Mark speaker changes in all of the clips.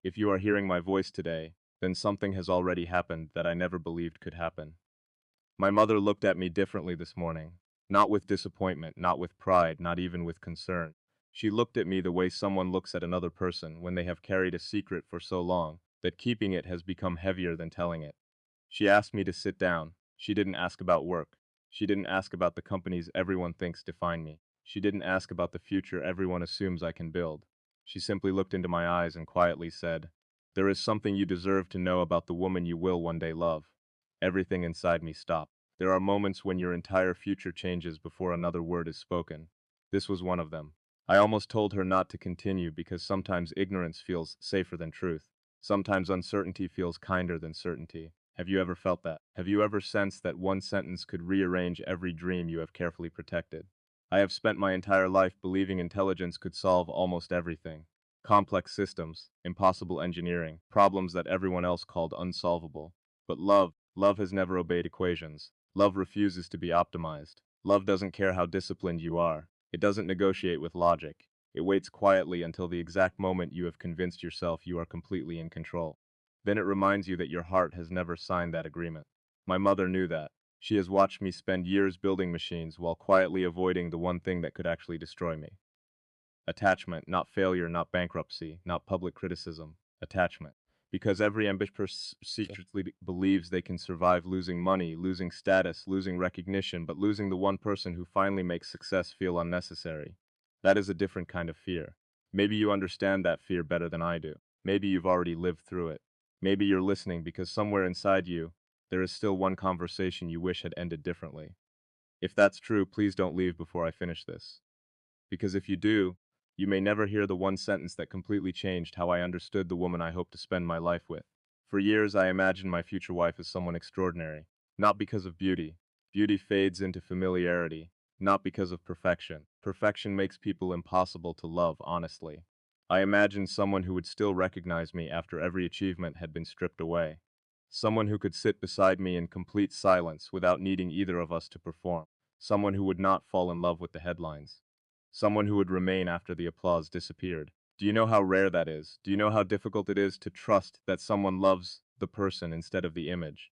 Speaker 1: If you are hearing my voice today, then something has already happened that I never believed could happen. My mother looked at me differently this morning. Not with disappointment, not with pride, not even with concern. She looked at me the way someone looks at another person when they have carried a secret for so long that keeping it has become heavier than telling it. She asked me to sit down. She didn't ask about work. She didn't ask about the companies everyone thinks define me. She didn't ask about the future everyone assumes I can build. She simply looked into my eyes and quietly said, "There is something you deserve to know about the woman you will one day love." Everything inside me stopped. There are moments when your entire future changes before another word is spoken. This was one of them. I almost told her not to continue because sometimes ignorance feels safer than truth. Sometimes uncertainty feels kinder than certainty. Have you ever felt that? Have you ever sensed that one sentence could rearrange every dream you have carefully protected? I have spent my entire life believing intelligence could solve almost everything. Complex systems, impossible engineering, problems that everyone else called unsolvable. But love has never obeyed equations. Love refuses to be optimized. Love doesn't care how disciplined you are. It doesn't negotiate with logic. It waits quietly until the exact moment you have convinced yourself you are completely in control. Then it reminds you that your heart has never signed that agreement. My mother knew that. She has watched me spend years building machines while quietly avoiding the one thing that could actually destroy me. Attachment, not failure, not bankruptcy, not public criticism. Attachment. Because every ambitious person secretly believes they can survive losing money, losing status, losing recognition, but losing the one person who finally makes success feel unnecessary. That is a different kind of fear. Maybe you understand that fear better than I do. Maybe you've already lived through it. Maybe you're listening because somewhere inside you, there is still one conversation you wish had ended differently. If that's true, please don't leave before I finish this. Because if you do, you may never hear the one sentence that completely changed how I understood the woman I hope to spend my life with. For years, I imagined my future wife as someone extraordinary. Not because of beauty. Beauty fades into familiarity. Not because of perfection. Perfection makes people impossible to love honestly. I imagined someone who would still recognize me after every achievement had been stripped away. Someone who could sit beside me in complete silence without needing either of us to perform. Someone who would not fall in love with the headlines. Someone who would remain after the applause disappeared. Do you know how rare that is? Do you know how difficult it is to trust that someone loves the person instead of the image?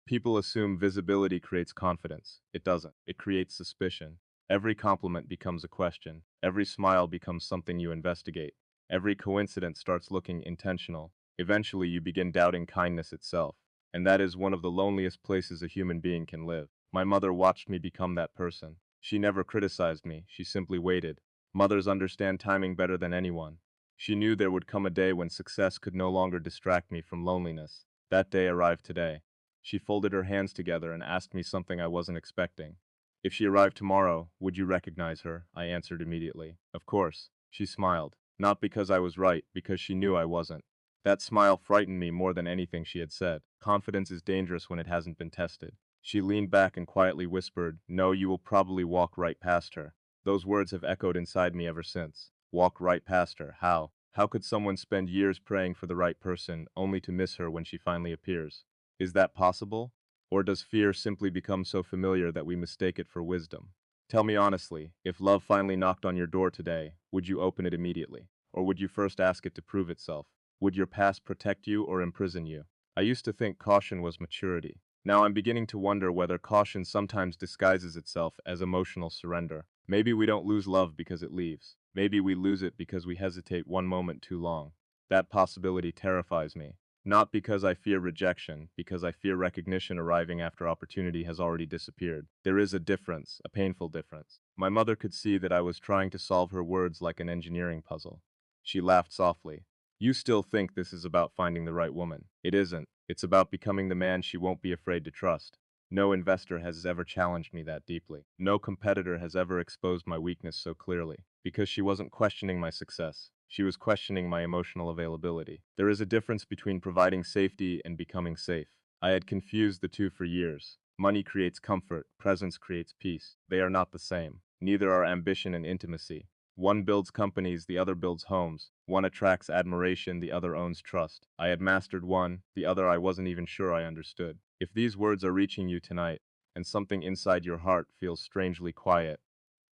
Speaker 1: People assume visibility creates confidence. It doesn't. It creates suspicion. Every compliment becomes a question. Every smile becomes something you investigate. Every coincidence starts looking intentional. Eventually, you begin doubting kindness itself. And that is one of the loneliest places a human being can live. My mother watched me become that person. She never criticized me, she simply waited. Mothers understand timing better than anyone. She knew there would come a day when success could no longer distract me from loneliness. That day arrived today. She folded her hands together and asked me something I wasn't expecting. If she arrived tomorrow, would you recognize her? I answered immediately. Of course. She smiled. Not because I was right, because she knew I wasn't. That smile frightened me more than anything she had said. Confidence is dangerous when it hasn't been tested. She leaned back and quietly whispered, "No, you will probably walk right past her." Those words have echoed inside me ever since. Walk right past her. How? How could someone spend years praying for the right person, only to miss her when she finally appears? Is that possible? Or does fear simply become so familiar that we mistake it for wisdom? Tell me honestly, if love finally knocked on your door today, would you open it immediately? Or would you first ask it to prove itself? Would your past protect you or imprison you? I used to think caution was maturity. Now I'm beginning to wonder whether caution sometimes disguises itself as emotional surrender. Maybe we don't lose love because it leaves. Maybe we lose it because we hesitate one moment too long. That possibility terrifies me. Not because I fear rejection, because I fear recognition arriving after opportunity has already disappeared. There is a difference, a painful difference. My mother could see that I was trying to solve her words like an engineering puzzle. She laughed softly. "You still think this is about finding the right woman. It isn't. It's about becoming the man she won't be afraid to trust. No investor has ever challenged me that deeply. No competitor has ever exposed my weakness so clearly. Because she wasn't questioning my success. She was questioning my emotional availability. There is a difference between providing safety and becoming safe. I had confused the two for years. Money creates comfort, presence creates peace. They are not the same. Neither are ambition and intimacy. One builds companies, the other builds homes. One attracts admiration, the other owns trust. I had mastered one, the other I wasn't even sure I understood. If these words are reaching you tonight, and something inside your heart feels strangely quiet,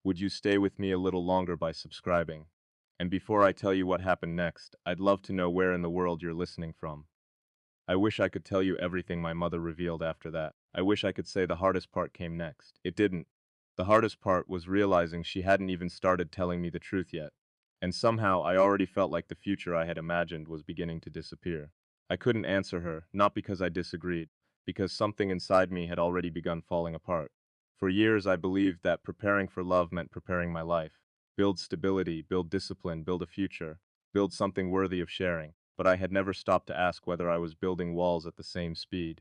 Speaker 1: would you stay with me a little longer by subscribing? And before I tell you what happened next, I'd love to know where in the world you're listening from. I wish I could tell you everything my mother revealed after that. I wish I could say the hardest part came next. It didn't. The hardest part was realizing she hadn't even started telling me the truth yet. And somehow I already felt like the future I had imagined was beginning to disappear. I couldn't answer her, not because I disagreed, because something inside me had already begun falling apart. For years I believed that preparing for love meant preparing my life. Build stability, build discipline, build a future, build something worthy of sharing, but I had never stopped to ask whether I was building walls at the same speed.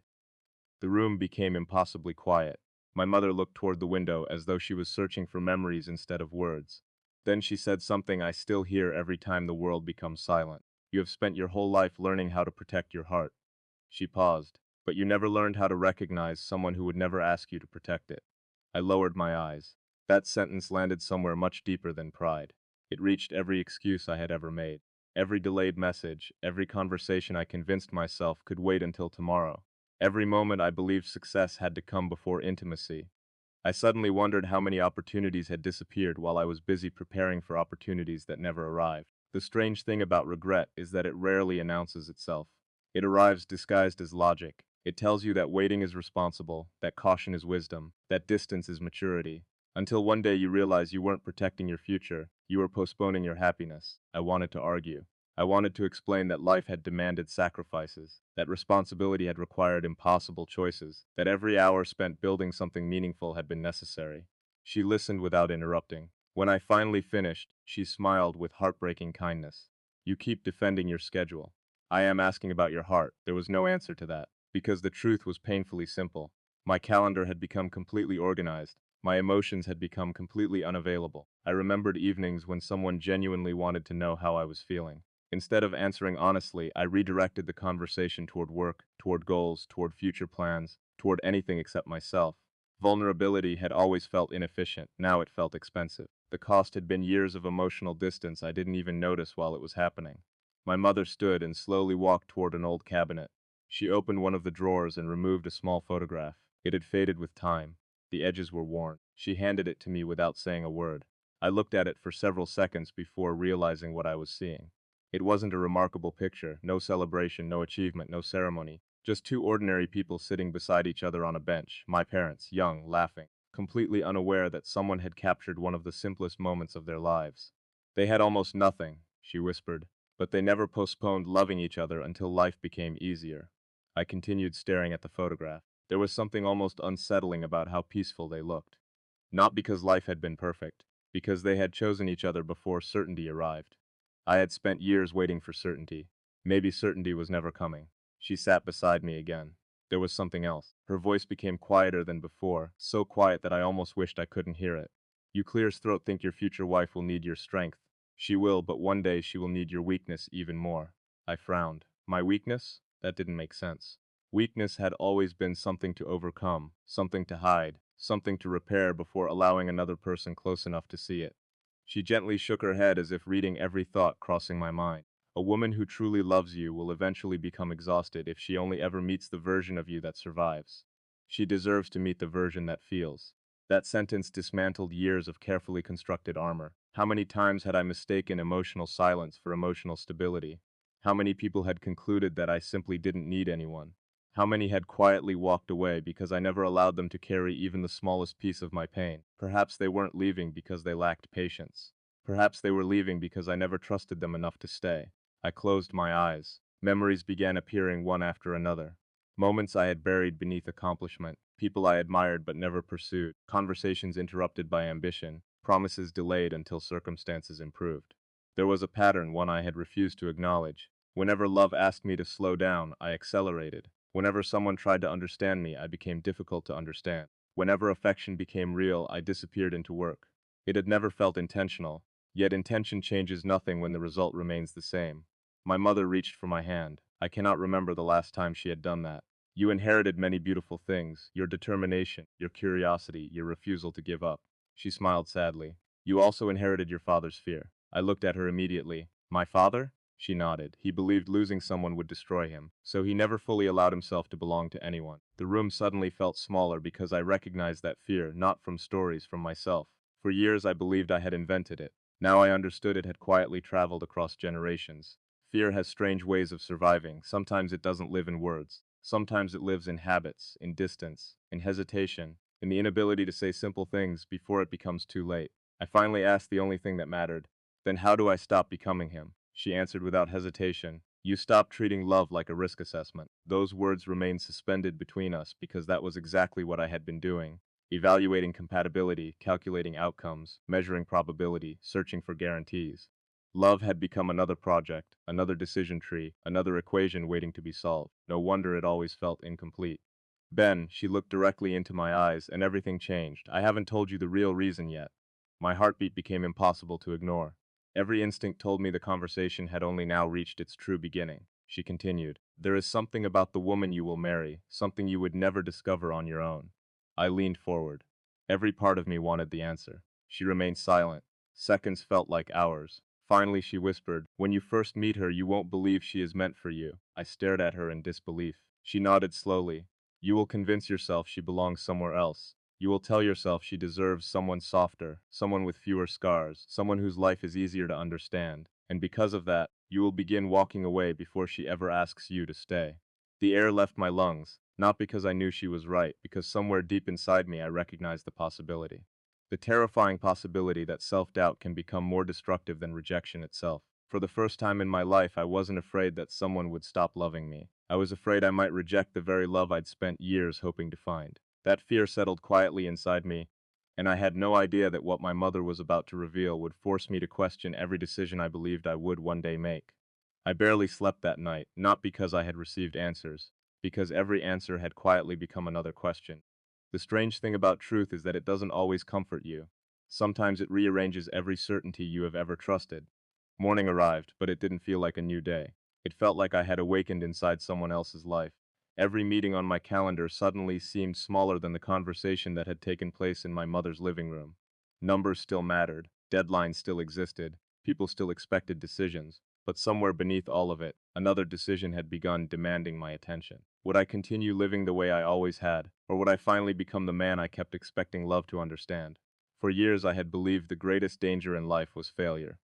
Speaker 1: The room became impossibly quiet. My mother looked toward the window as though she was searching for memories instead of words. Then she said something I still hear every time the world becomes silent. You have spent your whole life learning how to protect your heart. She paused. But you never learned how to recognize someone who would never ask you to protect it. I lowered my eyes. That sentence landed somewhere much deeper than pride. It reached every excuse I had ever made. Every delayed message, every conversation I convinced myself could wait until tomorrow. Every moment I believed success had to come before intimacy. I suddenly wondered how many opportunities had disappeared while I was busy preparing for opportunities that never arrived. The strange thing about regret is that it rarely announces itself. It arrives disguised as logic. It tells you that waiting is responsible, that caution is wisdom, that distance is maturity. Until one day you realize you weren't protecting your future, you were postponing your happiness. I wanted to argue. I wanted to explain that life had demanded sacrifices, that responsibility had required impossible choices, that every hour spent building something meaningful had been necessary. She listened without interrupting. When I finally finished, she smiled with heartbreaking kindness. You keep defending your schedule. I am asking about your heart. There was no answer to that, because the truth was painfully simple. My calendar had become completely organized. My emotions had become completely unavailable. I remembered evenings when someone genuinely wanted to know how I was feeling. Instead of answering honestly, I redirected the conversation toward work, toward goals, toward future plans, toward anything except myself. Vulnerability had always felt inefficient, now it felt expensive. The cost had been years of emotional distance I didn't even notice while it was happening. My mother stood and slowly walked toward an old cabinet. She opened one of the drawers and removed a small photograph. It had faded with time. The edges were worn. She handed it to me without saying a word. I looked at it for several seconds before realizing what I was seeing. It wasn't a remarkable picture, no celebration, no achievement, no ceremony. Just two ordinary people sitting beside each other on a bench, my parents, young, laughing, completely unaware that someone had captured one of the simplest moments of their lives. They had almost nothing, she whispered, but they never postponed loving each other until life became easier. I continued staring at the photograph. There was something almost unsettling about how peaceful they looked. Not because life had been perfect, because they had chosen each other before certainty arrived. I had spent years waiting for certainty. Maybe certainty was never coming. She sat beside me again. There was something else. Her voice became quieter than before, so quiet that I almost wished I couldn't hear it. You clear as throat think your future wife will need your strength. She will, but one day she will need your weakness even more. I frowned. My weakness? That didn't make sense. Weakness had always been something to overcome, something to hide, something to repair before allowing another person close enough to see it. She gently shook her head as if reading every thought crossing my mind. A woman who truly loves you will eventually become exhausted if she only ever meets the version of you that survives. She deserves to meet the version that feels. That sentence dismantled years of carefully constructed armor. How many times had I mistaken emotional silence for emotional stability? How many people had concluded that I simply didn't need anyone? How many had quietly walked away because I never allowed them to carry even the smallest piece of my pain? Perhaps they weren't leaving because they lacked patience. Perhaps they were leaving because I never trusted them enough to stay. I closed my eyes. Memories began appearing one after another. Moments I had buried beneath accomplishment, people I admired but never pursued, conversations interrupted by ambition, promises delayed until circumstances improved. There was a pattern, one I had refused to acknowledge. Whenever love asked me to slow down, I accelerated. Whenever someone tried to understand me, I became difficult to understand. Whenever affection became real, I disappeared into work. It had never felt intentional, yet intention changes nothing when the result remains the same. My mother reached for my hand. I cannot remember the last time she had done that. You inherited many beautiful things, your determination, your curiosity, your refusal to give up. She smiled sadly. You also inherited your father's fear. I looked at her immediately. My father? She nodded. He believed losing someone would destroy him, so he never fully allowed himself to belong to anyone. The room suddenly felt smaller because I recognized that fear, not from stories, from myself. For years I believed I had invented it. Now I understood it had quietly traveled across generations. Fear has strange ways of surviving. Sometimes it doesn't live in words. Sometimes it lives in habits, in distance, in hesitation, in the inability to say simple things before it becomes too late. I finally asked the only thing that mattered. Then how do I stop becoming him? She answered without hesitation. You stop treating love like a risk assessment. Those words remained suspended between us because that was exactly what I had been doing. Evaluating compatibility, calculating outcomes, measuring probability, searching for guarantees. Love had become another project, another decision tree, another equation waiting to be solved. No wonder it always felt incomplete. Ben, she looked directly into my eyes, and everything changed. I haven't told you the real reason yet. My heartbeat became impossible to ignore. Every instinct told me the conversation had only now reached its true beginning. She continued, there is something about the woman you will marry, something you would never discover on your own. I leaned forward. Every part of me wanted the answer. She remained silent. Seconds felt like hours. Finally she whispered, when you first meet her you won't believe she is meant for you. I stared at her in disbelief. She nodded slowly. You will convince yourself she belongs somewhere else. You will tell yourself she deserves someone softer, someone with fewer scars, someone whose life is easier to understand. And because of that, you will begin walking away before she ever asks you to stay. The air left my lungs, not because I knew she was right, because somewhere deep inside me I recognized the possibility. The terrifying possibility that self-doubt can become more destructive than rejection itself. For the first time in my life, I wasn't afraid that someone would stop loving me. I was afraid I might reject the very love I'd spent years hoping to find. That fear settled quietly inside me, and I had no idea that what my mother was about to reveal would force me to question every decision I believed I would one day make. I barely slept that night, not because I had received answers, because every answer had quietly become another question. The strange thing about truth is that it doesn't always comfort you. Sometimes it rearranges every certainty you have ever trusted. Morning arrived, but it didn't feel like a new day. It felt like I had awakened inside someone else's life. Every meeting on my calendar suddenly seemed smaller than the conversation that had taken place in my mother's living room. Numbers still mattered, deadlines still existed, people still expected decisions, but somewhere beneath all of it, another decision had begun demanding my attention. Would I continue living the way I always had, or would I finally become the man I kept expecting love to understand? For years I had believed the greatest danger in life was failure.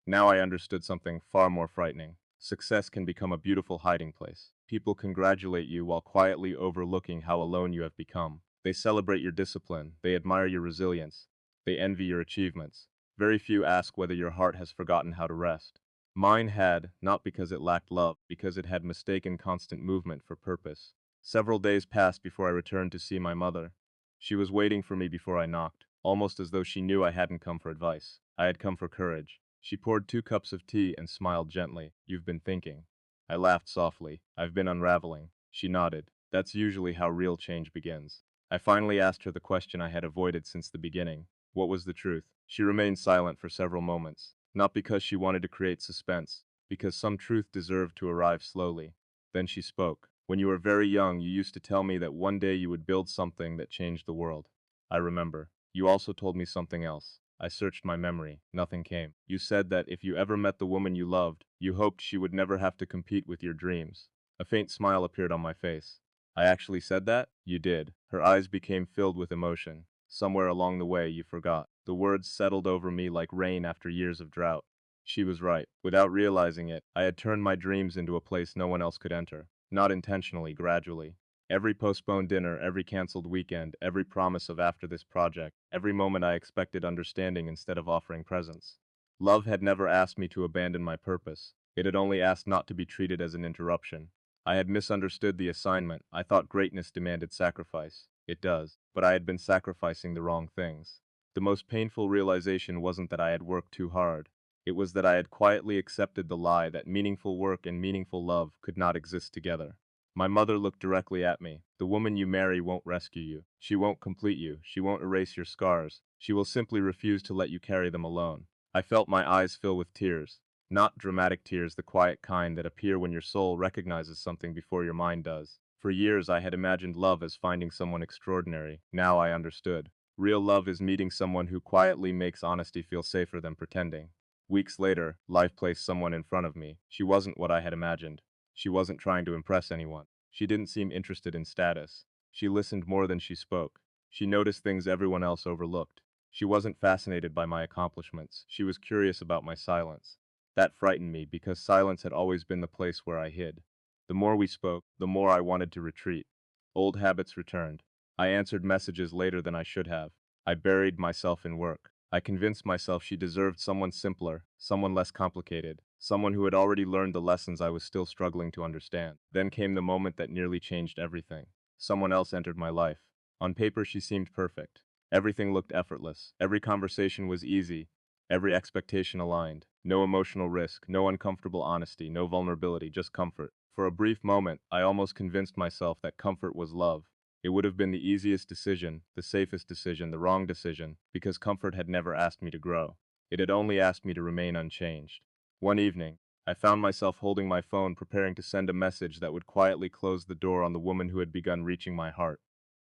Speaker 1: Now I understood something far more frightening. Success can become a beautiful hiding place. People congratulate you while quietly overlooking how alone you have become. They celebrate your discipline, they admire your resilience, they envy your achievements. Very few ask whether your heart has forgotten how to rest. Mine had, not because it lacked love, because it had mistaken constant movement for purpose. Several days passed before I returned to see my mother. She was waiting for me before I knocked, almost as though she knew I hadn't come for advice. I had come for courage. She poured 2 cups of tea and smiled gently. You've been thinking. I laughed softly. I've been unraveling. She nodded. That's usually how real change begins. I finally asked her the question I had avoided since the beginning. What was the truth? She remained silent for several moments, not because she wanted to create suspense, because some truth deserved to arrive slowly. Then she spoke. When you were very young, you used to tell me that one day you would build something that changed the world. I remember. You also told me something else. I searched my memory. Nothing came. You said that if you ever met the woman you loved, you hoped she would never have to compete with your dreams. A faint smile appeared on my face. I actually said that? You did. Her eyes became filled with emotion. Somewhere along the way, you forgot. The words settled over me like rain after years of drought. She was right. Without realizing it, I had turned my dreams into a place no one else could enter. Not intentionally, gradually. Every postponed dinner, every canceled weekend, every promise of after this project, every moment I expected understanding instead of offering presence. Love had never asked me to abandon my purpose. It had only asked not to be treated as an interruption. I had misunderstood the assignment. I thought greatness demanded sacrifice. It does, but I had been sacrificing the wrong things. The most painful realization wasn't that I had worked too hard. It was that I had quietly accepted the lie that meaningful work and meaningful love could not exist together. My mother looked directly at me. The woman you marry won't rescue you. She won't complete you. She won't erase your scars. She will simply refuse to let you carry them alone. I felt my eyes fill with tears. Not dramatic tears, the quiet kind that appear when your soul recognizes something before your mind does. For years I had imagined love as finding someone extraordinary. Now I understood. Real love is meeting someone who quietly makes honesty feel safer than pretending. Weeks later, life placed someone in front of me. She wasn't what I had imagined. She wasn't trying to impress anyone. She didn't seem interested in status. She listened more than she spoke. She noticed things everyone else overlooked. She wasn't fascinated by my accomplishments, she was curious about my silence. That frightened me because silence had always been the place where I hid. The more we spoke, the more I wanted to retreat. Old habits returned. I answered messages later than I should have. I buried myself in work. I convinced myself she deserved someone simpler, someone less complicated, someone who had already learned the lessons I was still struggling to understand. Then came the moment that nearly changed everything. Someone else entered my life. On paper, she seemed perfect. Everything looked effortless. Every conversation was easy. Every expectation aligned. No emotional risk, no uncomfortable honesty, no vulnerability, just comfort. For a brief moment, I almost convinced myself that comfort was love. It would have been the easiest decision, the safest decision, the wrong decision, because comfort had never asked me to grow. It had only asked me to remain unchanged. One evening, I found myself holding my phone preparing to send a message that would quietly close the door on the woman who had begun reaching my heart.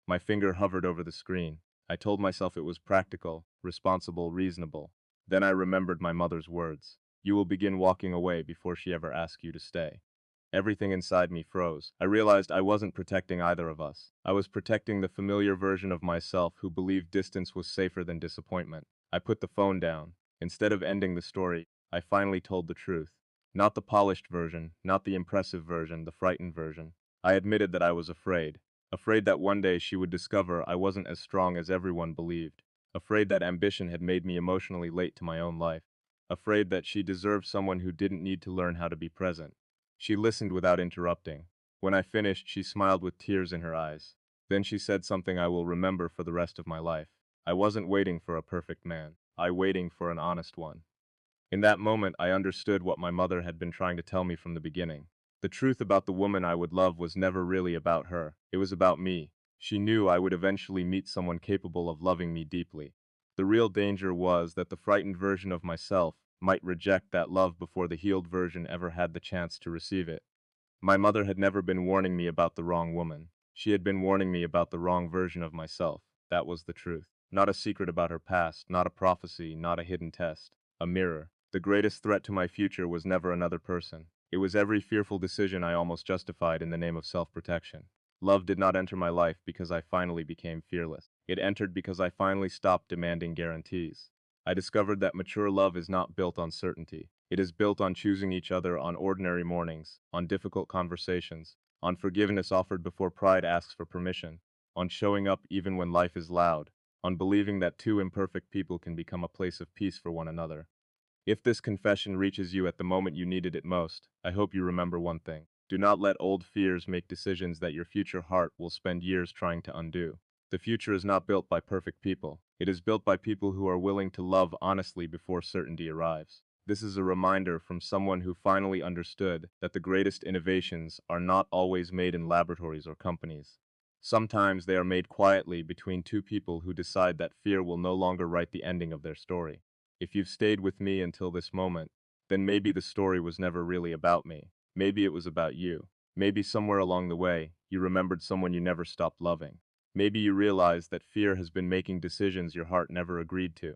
Speaker 1: My finger hovered over the screen. I told myself it was practical, responsible, reasonable. Then I remembered my mother's words. You will begin walking away before she ever asks you to stay. Everything inside me froze. I realized I wasn't protecting either of us. I was protecting the familiar version of myself who believed distance was safer than disappointment. I put the phone down. Instead of ending the story, I finally told the truth. Not the polished version, not the impressive version, the frightened version. I admitted that I was afraid. Afraid that one day she would discover I wasn't as strong as everyone believed. Afraid that ambition had made me emotionally late to my own life. Afraid that she deserved someone who didn't need to learn how to be present. She listened without interrupting. When I finished, she smiled with tears in her eyes. Then she said something I will remember for the rest of my life. I wasn't waiting for a perfect man. I waiting for an honest one. In that moment, I understood what my mother had been trying to tell me from the beginning. The truth about the woman I would love was never really about her. It was about me. She knew I would eventually meet someone capable of loving me deeply. The real danger was that the frightened version of myself might reject that love before the healed version ever had the chance to receive it. My mother had never been warning me about the wrong woman. She had been warning me about the wrong version of myself. That was the truth. Not a secret about her past, not a prophecy, not a hidden test. A mirror. The greatest threat to my future was never another person. It was every fearful decision I almost justified in the name of self-protection. Love did not enter my life because I finally became fearless. It entered because I finally stopped demanding guarantees. I discovered that mature love is not built on certainty. It is built on choosing each other on ordinary mornings, on difficult conversations, on forgiveness offered before pride asks for permission, on showing up even when life is loud, on believing that two imperfect people can become a place of peace for one another. If this confession reaches you at the moment you needed it most, I hope you remember one thing. Do not let old fears make decisions that your future heart will spend years trying to undo. The future is not built by perfect people. It is built by people who are willing to love honestly before certainty arrives. This is a reminder from someone who finally understood that the greatest innovations are not always made in laboratories or companies. Sometimes they are made quietly between two people who decide that fear will no longer write the ending of their story. If you've stayed with me until this moment, then maybe the story was never really about me. Maybe it was about you. Maybe somewhere along the way, you remembered someone you never stopped loving. Maybe you realized that fear has been making decisions your heart never agreed to.